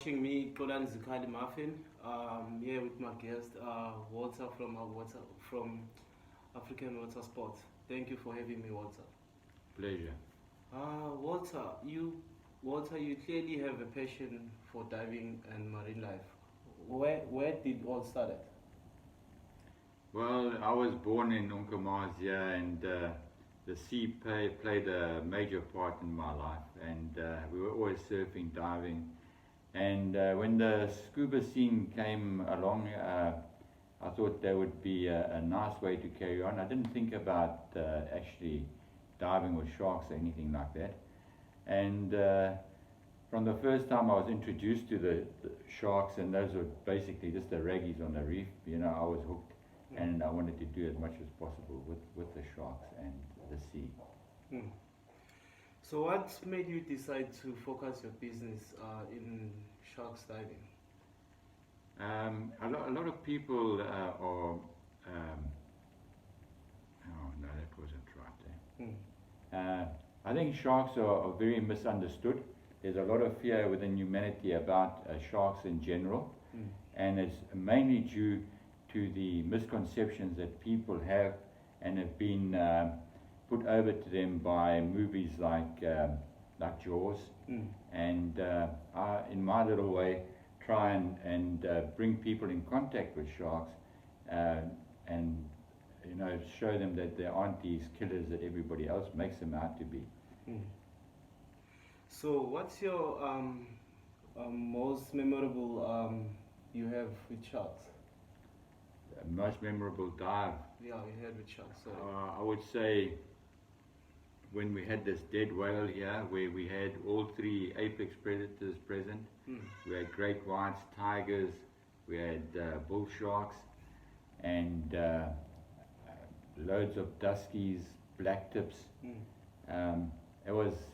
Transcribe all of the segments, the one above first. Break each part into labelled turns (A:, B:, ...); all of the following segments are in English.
A: watching me, Zikhali muffin. Here with my guest, Walter from African Water Sports. Thank you for having me, Walter.
B: Pleasure.
A: Walter, you clearly have a passion for diving and marine life. Where did it all start at?
B: Well, I was born in Umkomaas, yeah, and the sea played a major part in my life, and we were always surfing, diving, and when the scuba scene came along, I thought that would be a nice way to carry on. I didn't think about actually diving with sharks or anything like that, and from the first time I was introduced to the sharks, and those were basically just the raggies on the reef, I was hooked. And I wanted to do as much as possible with the sharks and the sea.
A: So what made you decide to focus your business in sharks diving?
B: A lot of people are... oh no, that wasn't right there. I think sharks are very misunderstood. There's a lot of fear within humanity about sharks in general, and it's mainly due to the misconceptions that people have and have been put over to them by movies like Jaws. And I, in my little way, try and bring people in contact with sharks and show them that there aren't these killers that everybody else makes them out to be.
A: So what's your most memorable you have with sharks?
B: Most memorable dive?
A: Yeah, we had with sharks.
B: I would say when we had this dead whale here, where we had all three apex predators present. We had great whites, tigers, we had bull sharks, and loads of duskies, black tips. It was,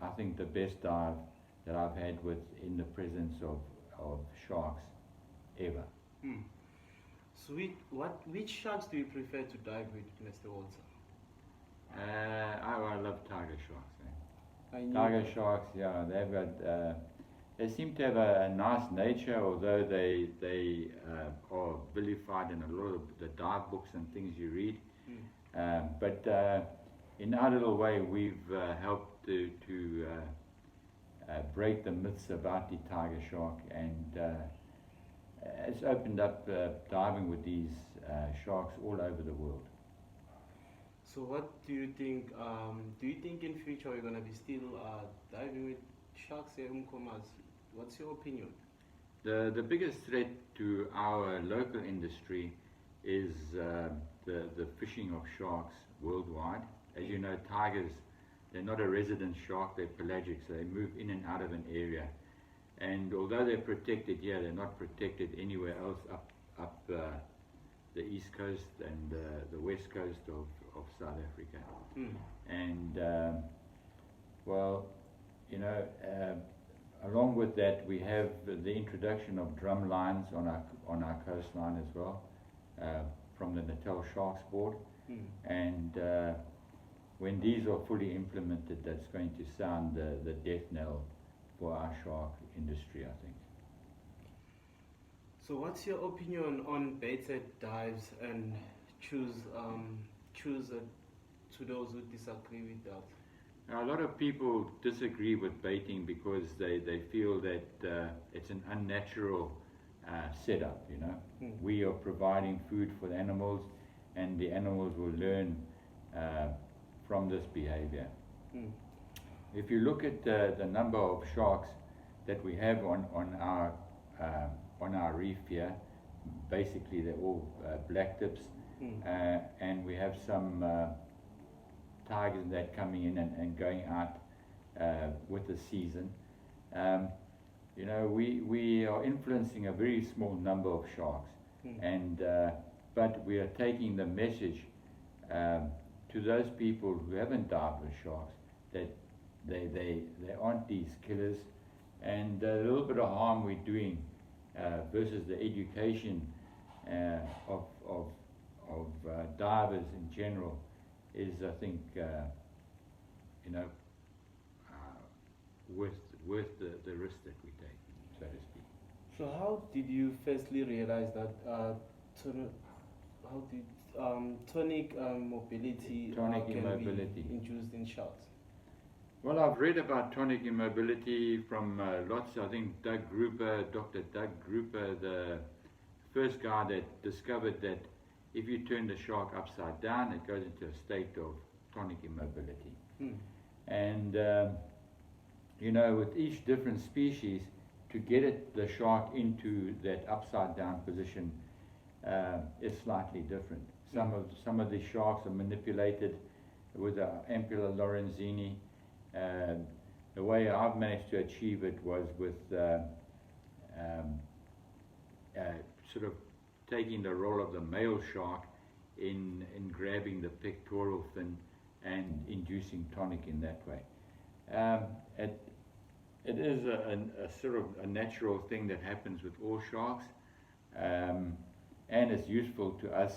B: I think, the best dive that I've had in the presence of sharks ever.
A: So which sharks do you prefer to dive with, Mr. Walter?
B: I love tiger sharks. Tiger sharks, yeah, they seem to have a nice nature, although they are vilified in a lot of the dive books and things you read. But in our little way, we've helped to break the myths about the tiger shark, and it's opened up diving with these sharks all over the world.
A: So what do you think? Do you think in future we're going to be still diving with sharks here in umkomaas? What's your opinion?
B: The biggest threat to our local industry is the fishing of sharks worldwide. As you know, tigers, they're not a resident shark, they're pelagic, so they move in and out of an area. And although they're protected here, they're not protected anywhere else up the east coast and the west coast of South Africa. And well, along with that, we have the introduction of drum lines on our coastline as well, from the Natal Sharks Board. And when these are fully implemented, that's going to sound the death knell for our shark industry, I think.
A: So what's your opinion on baited dives, and choose to those who disagree with that?
B: Now, a lot of people disagree with baiting because they feel that it's an unnatural setup, We are providing food for the animals, and the animals will learn from this behavior. If you look at the number of sharks that we have on our reef here, basically they're all black tips, and we have some tigers that coming in and going out with the season. We are influencing a very small number of sharks, and but we are taking the message to those people who haven't dived with sharks that they aren't these killers, and the little bit of harm we're doing versus the education of divers in general is, I think, worth the risk that we take, so to speak.
A: So how did you firstly realize that how did tonic mobility
B: Tonic
A: can
B: immobility.
A: be induced in sharks?
B: Well, I've read about tonic immobility from lots. I think Dr. Doug Grouper, the first guy that discovered that if you turn the shark upside down, it goes into a state of tonic immobility. And you know, with each different species, to get the shark into that upside down position is slightly different. Some of the sharks are manipulated with the Ampulla lorenzini. The way I've managed to achieve it was with sort of taking the role of the male shark in grabbing the pectoral fin and inducing tonic in that way. It is a sort of a natural thing that happens with all sharks, and it's useful to us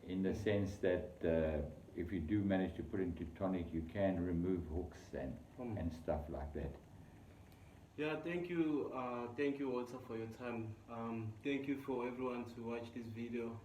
B: in the sense that if you do manage to put into tonic, you can remove hooks and stuff like that.
A: Yeah, thank you also for your time. Thank you for everyone to watch this video.